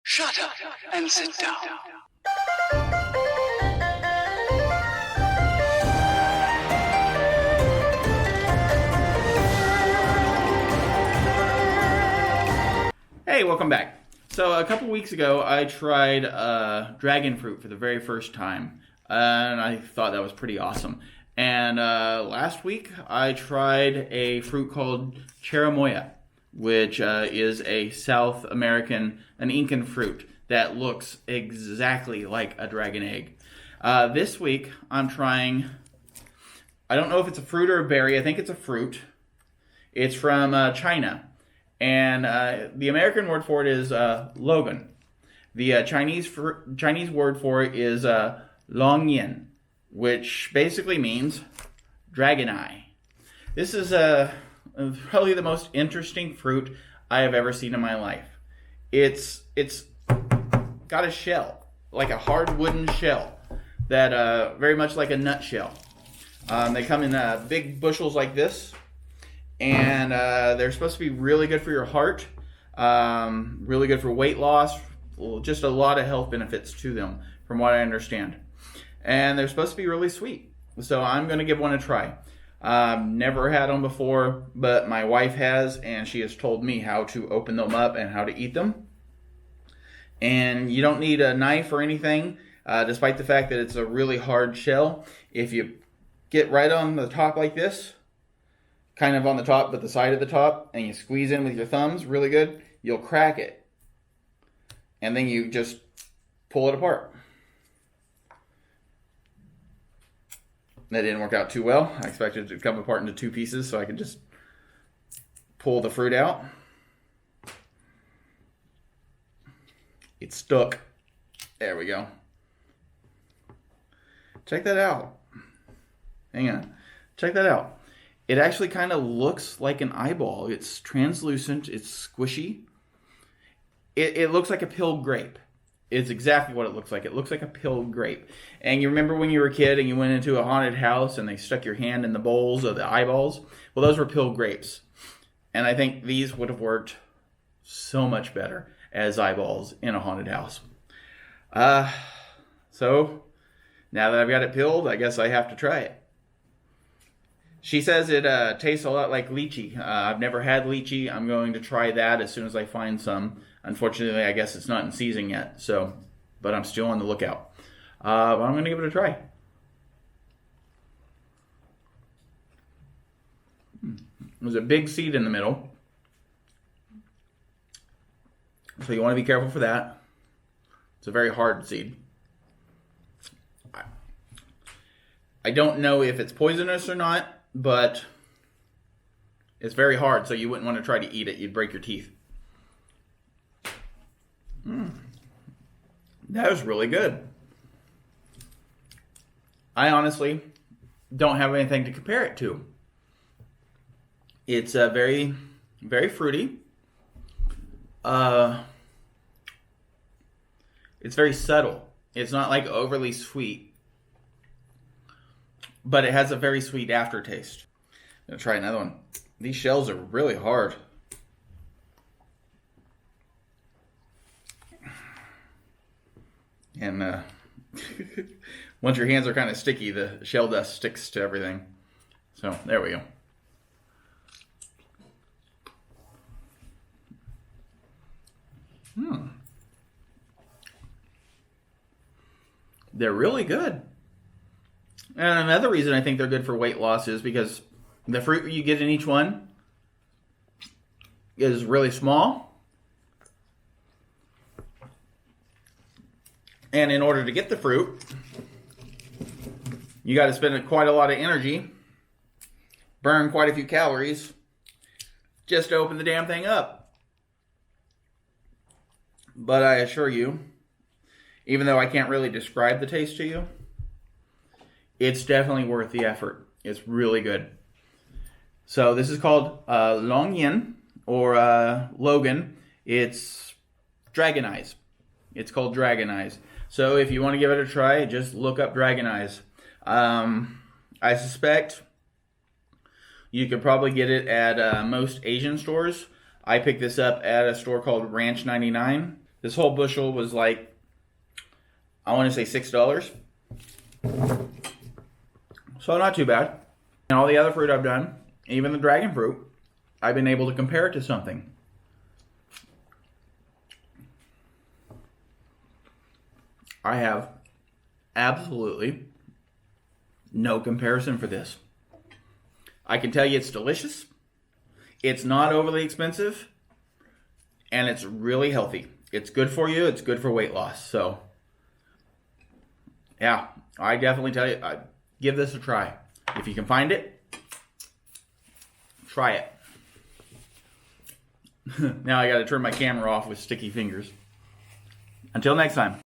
Shut up and sit down. Hey, welcome back. So a couple weeks ago, I tried dragon fruit for the very first time, and I thought that was pretty awesome. And last week, I tried a fruit called cherimoya, which is a South American, an Incan fruit that looks exactly like a dragon egg. This week, I'm trying, I don't know if it's a fruit or a berry, I think it's a fruit. It's from China. And the American word for it is Logan. The Chinese word for it is Longyǎn, which basically means dragon eye. This is probably the most interesting fruit I have ever seen in my life. It's got a shell, like a hard wooden shell, that very much like a nutshell. They come in big bushels like this. And they're supposed to be really good for your heart, really good for weight loss, just a lot of health benefits to them, from what I understand. And they're supposed to be really sweet. So I'm going to give one a try. Never had them before, but my wife has, and she has told me how to open them up and how to eat them. And you don't need a knife or anything, despite the fact that it's a really hard shell. If you get right on the top like this, kind of on the top, but the side of the top, and you squeeze in with your thumbs really good, you'll crack it. And then you just pull it apart. That didn't work out too well. I expected it to come apart into two pieces so I could just pull the fruit out. It stuck. There we go. Check that out. Hang on. Check that out. It actually kind of looks like an eyeball. It's translucent. It's squishy. It looks like a peeled grape. It's exactly what it looks like. It looks like a peeled grape. And you remember when you were a kid and you went into a haunted house and they stuck your hand in the bowls of the eyeballs? Well, those were peeled grapes. And I think these would have worked so much better as eyeballs in a haunted house. So now that I've got it peeled, I guess I have to try it. She says it tastes a lot like lychee. I've never had lychee. I'm going to try that as soon as I find some. Unfortunately, I guess it's not in season yet, but I'm still on the lookout. But I'm going to give it a try. There's a big seed in the middle, so you want to be careful for that. It's a very hard seed. I don't know if it's poisonous or not, but it's very hard, so you wouldn't want to try to eat it. You'd break your teeth. That was really good. I honestly don't have anything to compare it to. It's very, very fruity. It's very subtle. It's not like overly sweet, but it has a very sweet aftertaste. I'm going to try another one. These shells are really hard. And once your hands are kind of sticky, the shell dust sticks to everything. So, there we go. They're really good. And another reason I think they're good for weight loss is because the fruit you get in each one is really small. And in order to get the fruit, you got to spend quite a lot of energy, burn quite a few calories, just to open the damn thing up. But I assure you, even though I can't really describe the taste to you, it's definitely worth the effort. It's really good. So this is called Longyǎn or Logan. It's dragon eyes. It's called dragon eyes. So if you want to give it a try, just look up dragon eyes. I suspect you could probably get it at most Asian stores. I picked this up at a store called Ranch 99. This whole bushel was like, I want to say $6. So not too bad. And all the other fruit I've done, even the dragon fruit, I've been able to compare it to something. I have absolutely no comparison for this. I can tell you it's delicious. It's not overly expensive. And it's really healthy. It's good for you. It's good for weight loss. So, yeah, I definitely tell you, give this a try. If you can find it, try it. Now I got to turn my camera off with sticky fingers. Until next time.